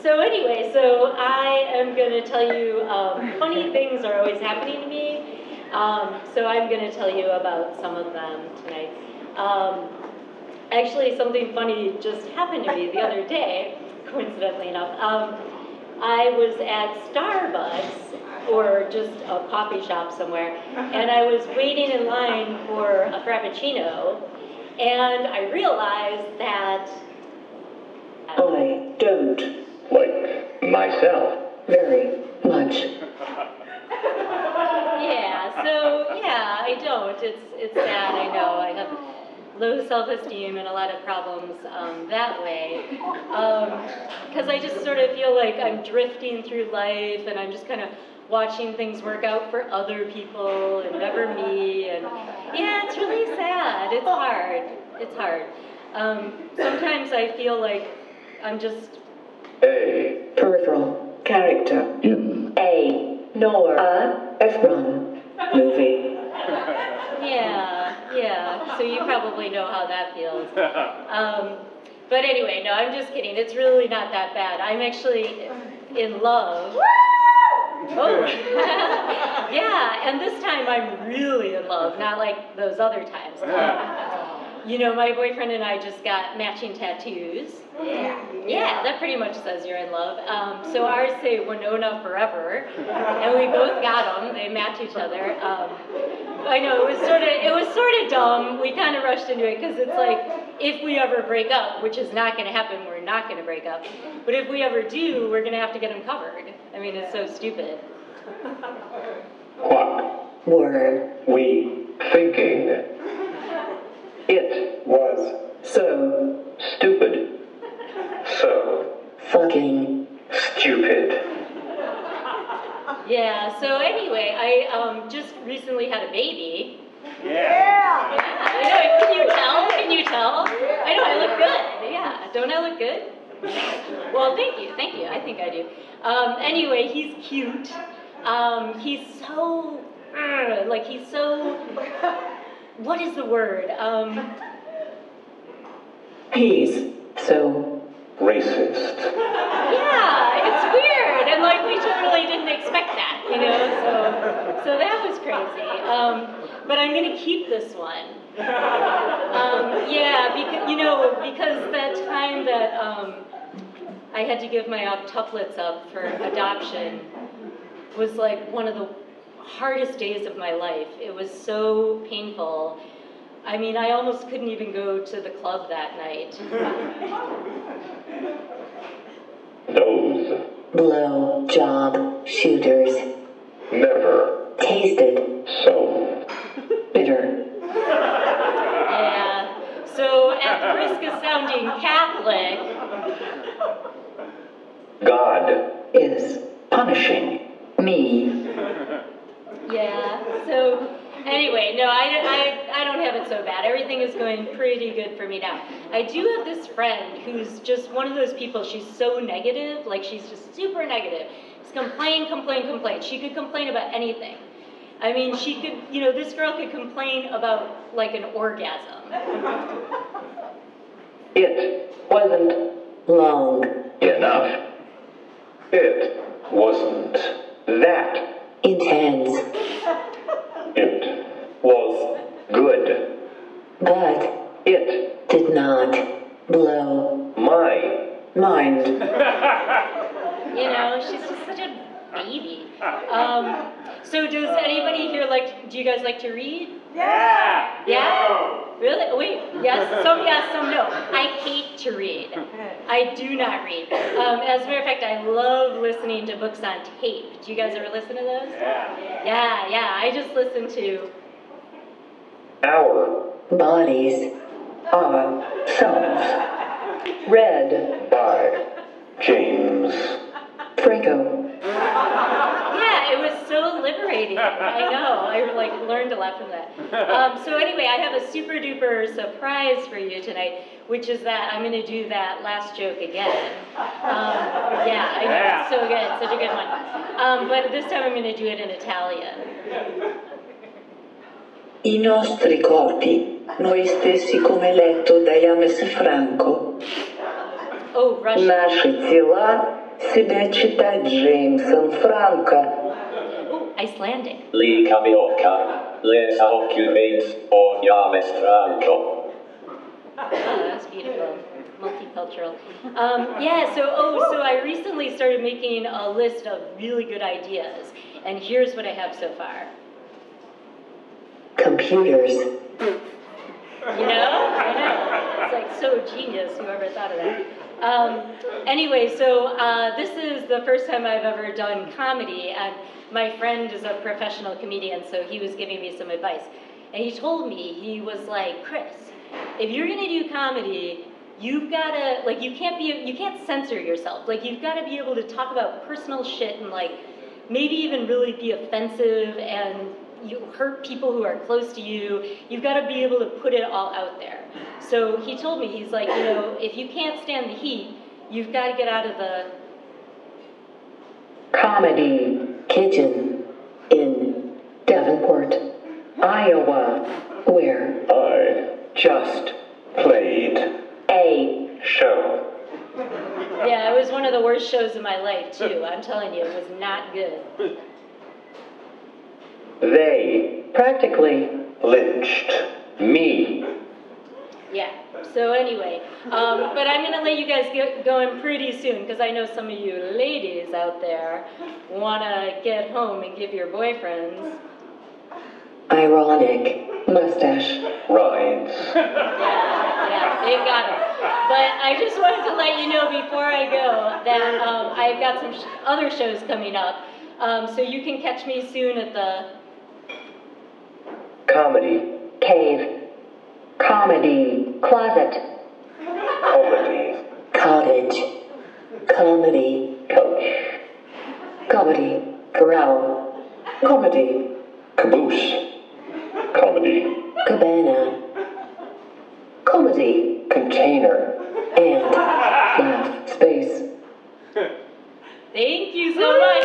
So anyway, so I am going to tell you funny things are always happening to me. So I'm going to tell you about some of them tonight. Actually, something funny just happened to me the other day, coincidentally enough. I was at Starbucks, or just a coffee shop somewhere, and I was waiting in line for a Frappuccino, and I realized that I don't like myself very much. Yeah, I don't. It's sad, I know. I have low self-esteem and a lot of problems that way. Because I just sort of feel like I'm drifting through life and I'm just kind of watching things work out for other people and never me. And yeah, it's really sad. It's hard. It's hard. Sometimes I feel like I'm just a Peripheral character in a Nora Ephron movie. Yeah, so you probably know how that feels. But anyway, no, I'm just kidding. It's really not that bad. I'm actually in love. Oh, yeah, and this time I'm really in love, not like those other times. You know, my boyfriend and I just got matching tattoos. Yeah, that pretty much says you're in love. So ours say Winona Forever, and we both got them. They match each other. I know it was sort of dumb. We kind of rushed into it because it's like if we ever break up, which is not going to happen, we're not going to break up. But if we ever do, we're going to have to get them covered. I mean, it's so stupid. what Were we thinking? It Was so stupid, so fucking stupid. Yeah, so anyway, I just recently had a baby. yeah. I know, can you tell? Can you tell? I know, I look good. Yeah, don't I look good? Well, thank you, I think I do. Anyway, he's cute. He's so, he's so, what is the word? he's so Racist. Yeah, it's weird, and like we totally didn't expect that, you know. So that was crazy. But I'm gonna keep this one. Yeah, because that time that I had to give my octuplets up for adoption was like one of the hardest days of my life. It was so painful. I mean, I almost couldn't even go to the club that night. Those blow job shooters never tasted so bitter. Yeah. So at the risk of sounding Catholic, God Is punishing me. yeah. So anyway, no, I don't have it so bad. Everything is going pretty good for me now. I do have this friend who's just one of those people, she's so negative, like she's just super negative. Just complain. She could complain about anything. I mean, she could, this girl could complain about like an orgasm. it wasn't Long enough. It wasn't that. intense. It was good. But It did not blow my mind. She's just such a baby. So does anybody here do you guys like to read? Yeah. Yeah? Really? Wait, yes, some no. I hate to read. I do not read. As a matter of fact, I love listening to books on tape. Do you guys ever listen to those? Yeah. I just listen to our Bodies are songs. Read by James. Franco. Yeah, it was so liberating. I know. I learned a lot from that. So anyway, I have a super duper surprise for you tonight, which is that I'm going to do that last joke again. Yeah, I know. It's so good. Such a good one. But this time I'm going to do it in Italian. I nostri corpi, noi stessi come letto da James Franco. Oh, Russian. Наши тела Себе читать Джеймсон Франко. Oh, Icelandic. Liika Milka, Lesa Occupants, or Yames Franco. Oh, that's beautiful. Multicultural. So I recently started making a list of really good ideas, and here's what I have so far. Computers. You know? I know. It's like so genius, whoever thought of that. This is the first time I've ever done comedy, and my friend is a professional comedian, so he was giving me some advice. And he told me, he was like, Chris, if you're gonna do comedy, you've gotta, like, you can't censor yourself. Like, you've gotta be able to talk about personal shit and, like, maybe even really be offensive and you hurt people who are close to you. You've got to be able to put it all out there. So he told me, he's like, you know, if you can't stand the heat, you've got to get out of the Comedy Kitchen in Davenport, Iowa, where I just played a show. Yeah, it was one of the worst shows of my life, too. I'm telling you, it was not good. They practically lynched me. Yeah, so anyway, but I'm going to let you guys get going pretty soon, because I know some of you ladies out there want to get home and give your boyfriends. ironic mustache. Rides. Yeah, they got it. But I just wanted to let you know before I go that I've got some other shows coming up, so you can catch me soon at the Comedy. Cave. Comedy closet. Comedy. Cottage. Comedy. Couch. Comedy corral. Comedy Caboose. Comedy. cabana. Comedy Container. and laugh space. Thank you so much.